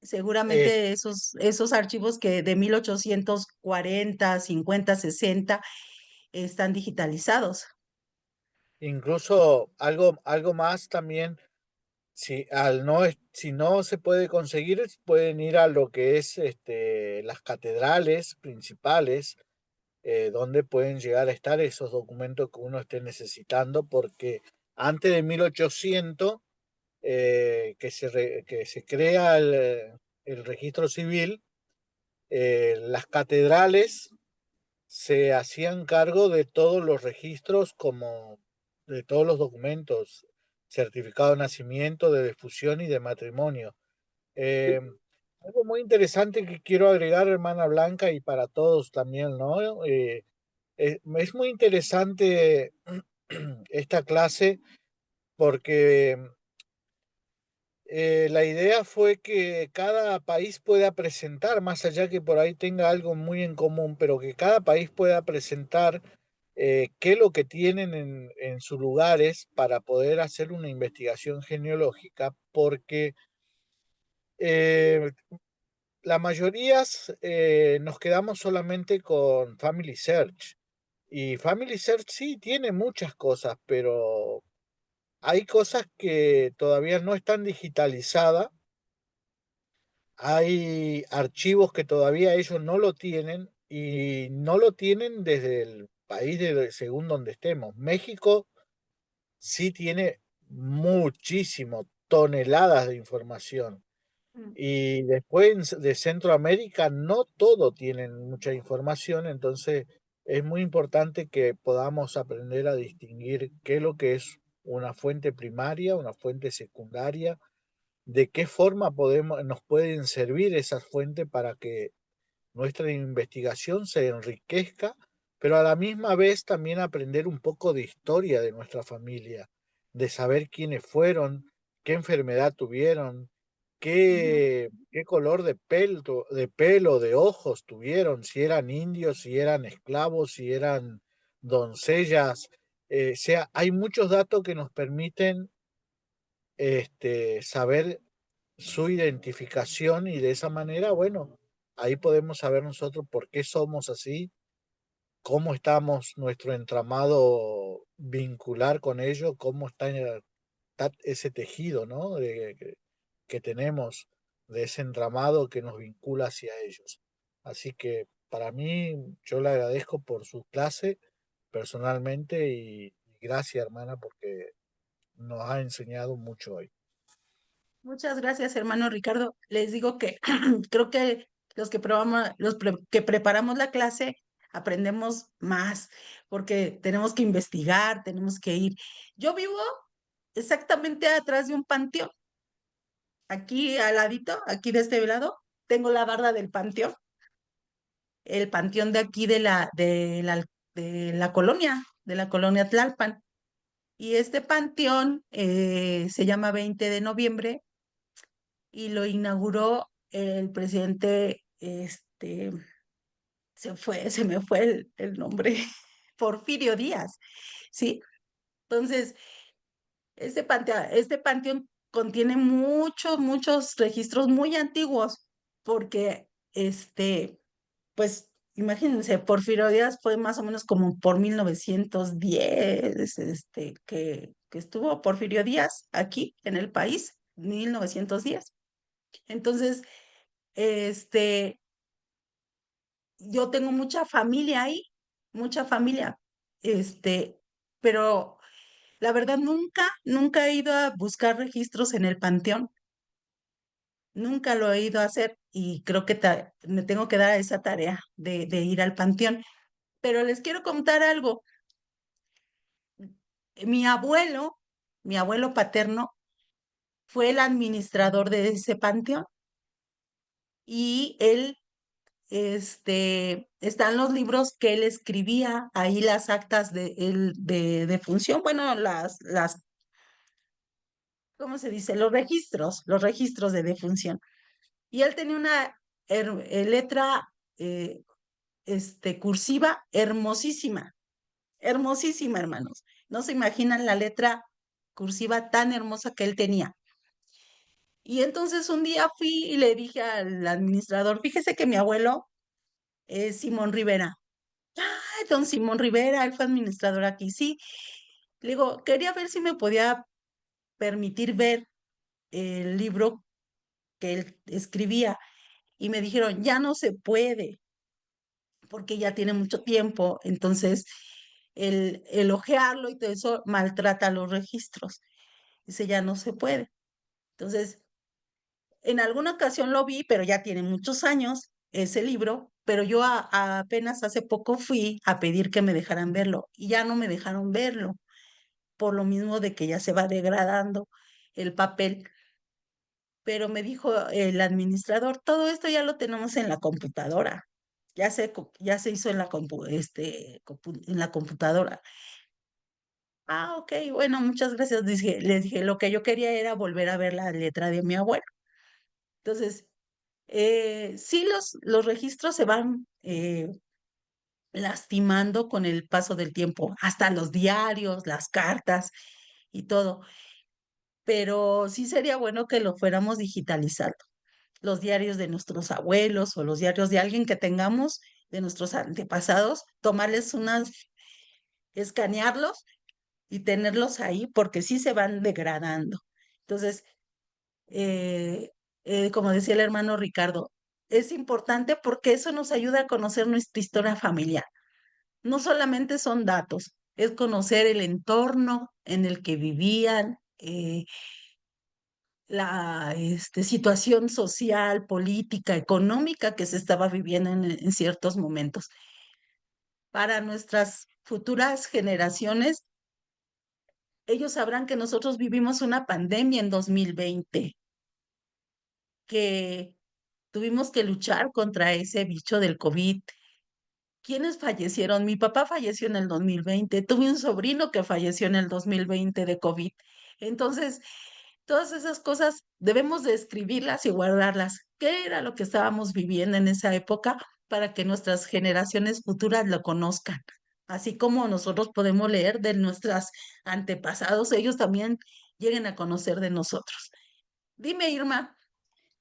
S2: Eh,
S1: Seguramente esos archivos que de 1840, 50, 60 están digitalizados.
S2: Incluso algo más también, si no se puede conseguir, pueden ir a lo que es las catedrales principales, donde pueden llegar a estar esos documentos que uno esté necesitando, porque antes de 1800, que se crea el registro civil, las catedrales se hacían cargo de todos los registros, como de todos los documentos, certificado de nacimiento, de difusión y de matrimonio. Eh, Algo muy interesante que quiero agregar, hermana Blanca, y para todos también, ¿no? Es muy interesante esta clase porque la idea fue que cada país pueda presentar, más allá que por ahí tenga algo muy en común, pero que cada país pueda presentar qué es lo que tienen en sus lugares para poder hacer una investigación genealógica, porque eh, la mayoría nos quedamos solamente con Family Search. Y Family Search sí tiene muchas cosas, pero hay cosas que todavía no están digitalizadas. Hay archivos que todavía ellos no lo tienen y no lo tienen desde el país según donde estemos. México sí tiene muchísimo, toneladas de información.
S1: Mm.
S2: Y después de Centroamérica no todo tienen mucha información, entonces es muy importante que podamos aprender a distinguir qué es lo que es una fuente primaria, una fuente secundaria, de qué forma nos pueden servir esas fuentes para que nuestra investigación se enriquezca, pero a la misma vez también aprender un poco de historia de nuestra familia. de saber quiénes fueron, qué enfermedad tuvieron,
S1: Ujú.
S2: qué color de pelo, de ojos tuvieron, si eran indios, si eran esclavos, si eran doncellas. O sea, hay muchos datos que nos permiten saber su identificación y de esa manera, bueno, ahí podemos saber nosotros por qué somos así, cómo estamos, nuestro entramado vincular con ellos, cómo está ese tejido, ¿no? Que tenemos de ese entramado que nos vincula hacia ellos. Así que para mí, yo le agradezco por su clase personalmente y gracias, hermana, porque nos ha enseñado mucho hoy.
S1: Muchas gracias, hermano Ricardo. Les digo que creo que que preparamos la clase aprendemos más, porque tenemos que investigar, tenemos que ir. Yo vivo exactamente atrás de un panteón, aquí al ladito, aquí de este lado, tengo la barda del panteón, el panteón de aquí de la colonia Tlalpan. Y este panteón se llama 20 de noviembre y lo inauguró el presidente, se me fue el nombre, Porfirio Díaz, ¿sí? Entonces, este panteón contiene muchos registros muy antiguos, porque, pues, imagínense, Porfirio Díaz fue más o menos como por 1910, que estuvo Porfirio Díaz aquí en el país, 1910. Entonces, este, yo tengo mucha familia ahí, mucha familia, este, pero la verdad nunca he ido a buscar registros en el panteón, nunca lo he ido a hacer y creo que me tengo que dar a esa tarea de ir al panteón. Pero les quiero contar algo. Mi abuelo, mi abuelo paterno, fue el administrador de ese panteón y él están los libros que él escribía, ahí las actas de función, bueno, ¿cómo se dice? Los registros de defunción. Y él tenía una letra eh, cursiva hermosísima, hermosísima, hermanos. No se imaginan la letra cursiva tan hermosa que él tenía. Y entonces un día fui y le dije al administrador, fíjese que mi abuelo es Simón Rivera. Ay, don Simón Rivera, él fue administrador aquí, sí. Le digo, quería ver si me podía permitir ver el libro que él escribía. Y me dijeron, ya no se puede, porque ya tiene mucho tiempo. Entonces, el ojearlo y todo eso maltrata los registros. Dice, ya no se puede. Entonces, en alguna ocasión lo vi, pero ya tiene muchos años ese libro, pero yo apenas hace poco fui a pedir que me dejaran verlo y ya no me dejaron verlo, por lo mismo de que ya se va degradando el papel. Pero me dijo el administrador, todo esto ya lo tenemos en la computadora, ya se hizo en en la computadora. Ah, ok, bueno, muchas gracias. Les dije, lo que yo quería era volver a ver la letra de mi abuelo. Entonces, sí, los registros se van lastimando con el paso del tiempo, hasta los diarios, las cartas y todo, pero sí sería bueno que lo fuéramos digitalizando, los diarios de nuestros abuelos o los diarios de alguien que tengamos de nuestros antepasados, tomarles escanearlos y tenerlos ahí porque sí se van degradando. Entonces, eh, como decía el hermano Ricardo, es importante porque eso nos ayuda a conocer nuestra historia familiar. No solamente son datos, es conocer el entorno en el que vivían, la situación social, política, económica que se estaba viviendo en ciertos momentos. Para nuestras futuras generaciones, ellos sabrán que nosotros vivimos una pandemia en 2020, que tuvimos que luchar contra ese bicho del COVID, ¿quiénes fallecieron? Mi papá falleció en el 2020, tuve un sobrino que falleció en el 2020 de COVID. Entonces, todas esas cosas debemos de escribirlas y guardarlas. ¿Qué era lo que estábamos viviendo en esa época para que nuestras generaciones futuras lo conozcan? Así como nosotros podemos leer de nuestros antepasados, ellos también lleguen a conocer de nosotros. Dime, Irma.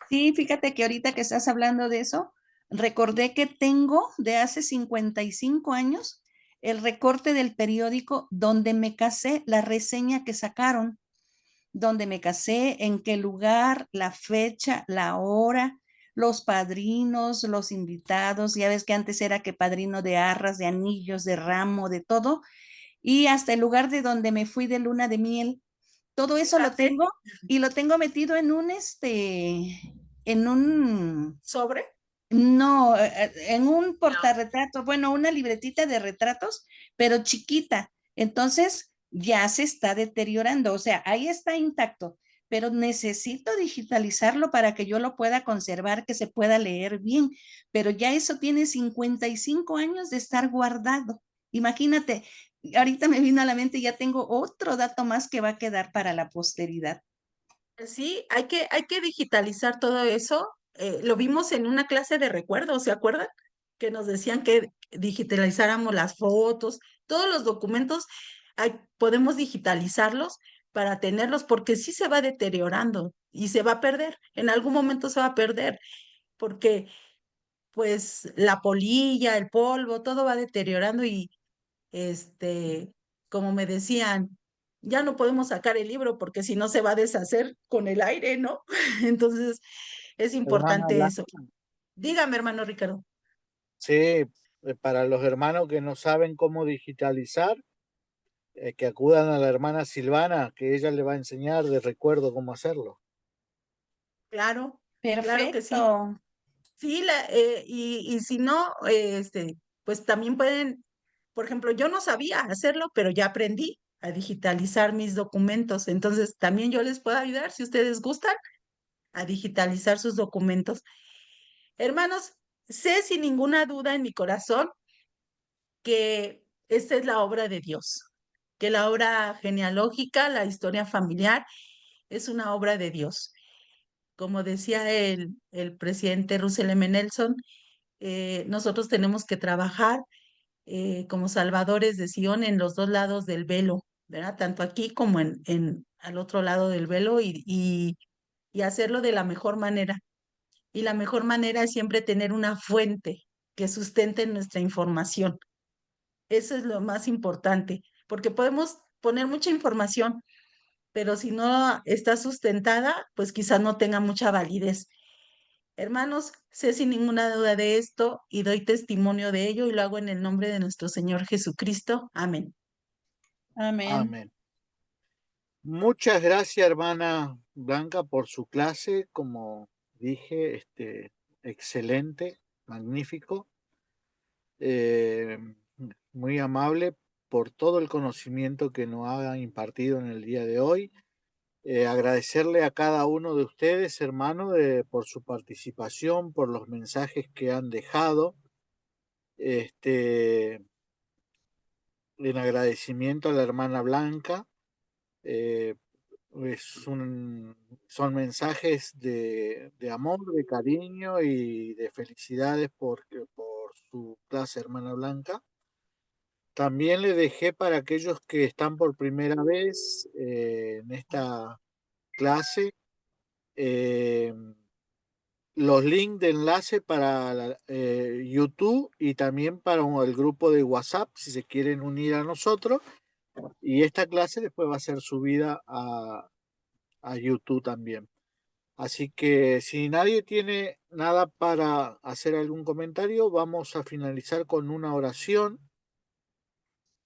S5: Sí, fíjate que ahorita que estás hablando de eso, recordé que tengo de hace 55 años el recorte del periódico donde me casé, la reseña que sacaron, donde me casé, en qué lugar, la fecha, la hora, los padrinos, los invitados, ya ves que antes era que padrino de arras, de anillos, de ramo, de todo, y hasta el lugar de donde me fui de luna de miel. Todo eso lo
S1: ¿Fíjate?
S5: tengo y lo tengo metido en un, en un,
S1: ¿Sobre?
S5: no, en un
S4: No,
S5: portarretrato, bueno, una libretita de retratos, pero chiquita. Entonces ya se está deteriorando, o sea, ahí está intacto, pero necesito digitalizarlo para que yo lo pueda conservar, que se pueda leer bien. Pero ya eso tiene 55 años de estar guardado. Imagínate, ahorita me vino a la mente, ya tengo otro dato más que va a quedar para la posteridad.
S1: Sí, hay que digitalizar todo eso. Lo vimos en una clase de recuerdos, ¿se acuerdan? Que nos decían que digitalizáramos las fotos, todos los documentos, podemos digitalizarlos para tenerlos, porque sí se va deteriorando y se va a perder. En algún momento se va a perder, porque pues la polilla, el polvo, todo va deteriorando y este, como me decían, ya no podemos sacar el libro porque si no se va a deshacer con el aire, ¿no? Entonces, es
S2: Hermana
S1: importante
S2: Blanca.
S1: eso. Dígame, hermano Ricardo.
S2: Sí, para los hermanos que no saben cómo digitalizar, que acudan a la hermana Silvana, que ella le va a enseñar de recuerdo cómo hacerlo.
S1: Claro, claro que sí.
S5: Perfecto.
S1: Sí, y si no, pues también pueden, por ejemplo, yo no sabía hacerlo, pero ya aprendí a digitalizar mis documentos. Entonces, también yo les puedo ayudar, si ustedes gustan, a digitalizar sus documentos. Hermanos, sé sin ninguna duda en mi corazón que esta es la obra de Dios, que la obra genealógica, la historia familiar, es una obra de Dios. Como decía el presidente Russell M. Nelson, nosotros tenemos que trabajar como salvadores de Sion en los dos lados del velo, ¿verdad? Tanto aquí como al otro lado del velo y hacerlo de la mejor manera. Y la mejor manera es siempre tener una fuente que sustente nuestra información. Eso es lo más importante, porque podemos poner mucha información, pero si no está sustentada, pues quizás no tenga mucha validez. Hermanos, sé sin ninguna duda de esto y doy testimonio de ello y lo hago en el nombre de nuestro Señor Jesucristo. Amén.
S5: Amén.
S2: Amén. Muchas gracias, hermana Blanca, por su clase. Como dije, excelente, magnífico, eh, muy amable por todo el conocimiento que nos ha impartido en el día de hoy. Agradecerle a cada uno de ustedes, hermano, por su participación, por los mensajes que han dejado. Este, en agradecimiento a la hermana Blanca. eh, son mensajes de amor, de cariño y de felicidades por su clase, hermana Blanca. También le dejé para aquellos que están por primera vez en esta clase eh, los links de enlace para YouTube y también para el grupo de WhatsApp si se quieren unir a nosotros. Y esta clase después va a ser subida a YouTube también. Así que si nadie tiene nada para hacer algún comentario, vamos a finalizar con una oración